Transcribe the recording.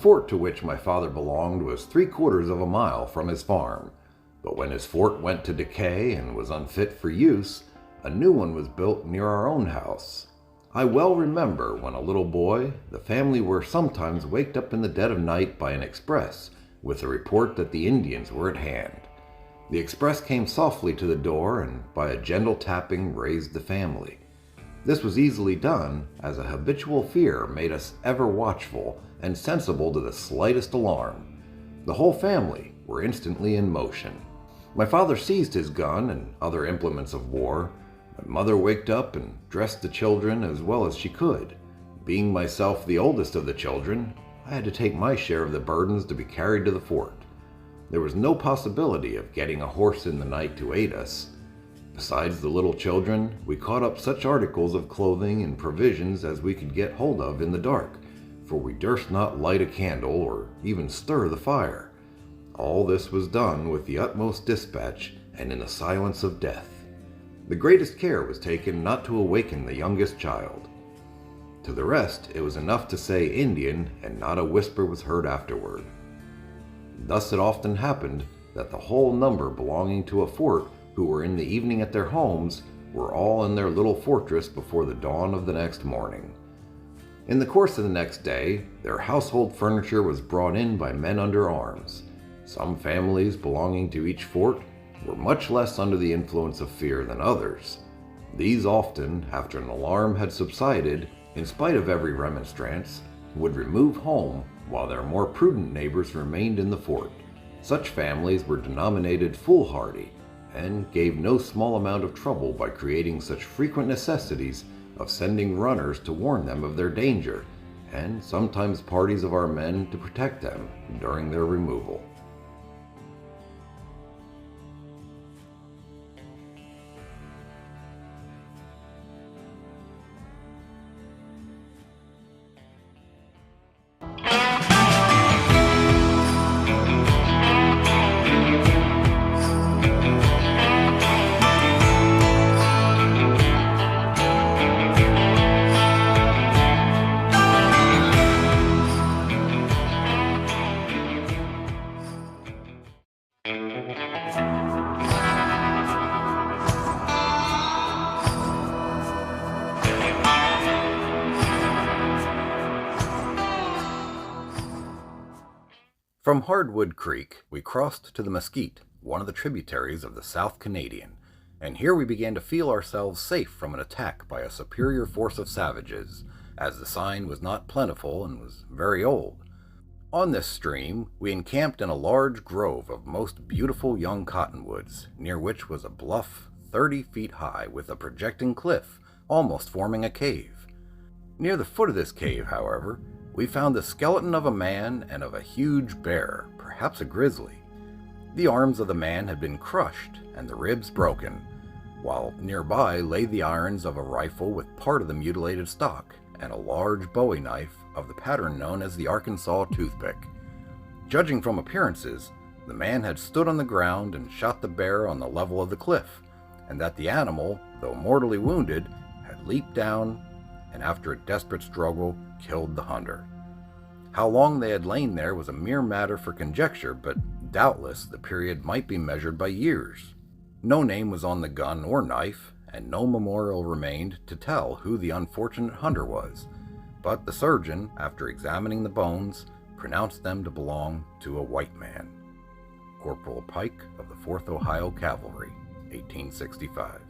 fort to which my father belonged was 3/4 of a mile from his farm, but when his fort went to decay and was unfit for use, a new one was built near our own house. I well remember when a little boy, the family were sometimes waked up in the dead of night by an express with a report that the Indians were at hand. The express came softly to the door and by a gentle tapping raised the family. This was easily done, as a habitual fear made us ever watchful and sensible to the slightest alarm. The whole family were instantly in motion. My father seized his gun and other implements of war. My mother waked up and dressed the children as well as she could. Being myself the oldest of the children, I had to take my share of the burdens to be carried to the fort. There was no possibility of getting a horse in the night to aid us. Besides the little children, we caught up such articles of clothing and provisions as we could get hold of in the dark, for we durst not light a candle or even stir the fire. All this was done with the utmost dispatch and in the silence of death. The greatest care was taken not to awaken the youngest child. To the rest, it was enough to say Indian, and not a whisper was heard afterward. Thus it often happened that the whole number belonging to a fort who were in the evening at their homes were all in their little fortress before the dawn of the next morning. In the course of the next day, their household furniture was brought in by men under arms. Some families belonging to each fort were much less under the influence of fear than others. These often, after an alarm had subsided, in spite of every remonstrance, would remove home while their more prudent neighbors remained in the fort. Such families were denominated foolhardy, and gave no small amount of trouble by creating such frequent necessities of sending runners to warn them of their danger, and sometimes parties of our men to protect them during their removal. From Hardwood Creek, we crossed to the Mesquite, one of the tributaries of the South Canadian, and here we began to feel ourselves safe from an attack by a superior force of savages, as the sign was not plentiful and was very old. On this stream, we encamped in a large grove of most beautiful young cottonwoods, near which was a bluff 30 feet high with a projecting cliff, almost forming a cave. Near the foot of this cave, however, we found the skeleton of a man and of a huge bear, perhaps a grizzly. The arms of the man had been crushed and the ribs broken, while nearby lay the irons of a rifle with part of the mutilated stock and a large bowie knife of the pattern known as the Arkansas toothpick. Judging from appearances, the man had stood on the ground and shot the bear on the level of the cliff, and that the animal, though mortally wounded, had leaped down and after a desperate struggle killed the hunter. How long they had lain there was a mere matter for conjecture, but doubtless the period might be measured by years. No name was on the gun or knife, and no memorial remained to tell who the unfortunate hunter was, but the surgeon, after examining the bones, pronounced them to belong to a white man. Corporal Pike of the 4th Ohio Cavalry, 1865.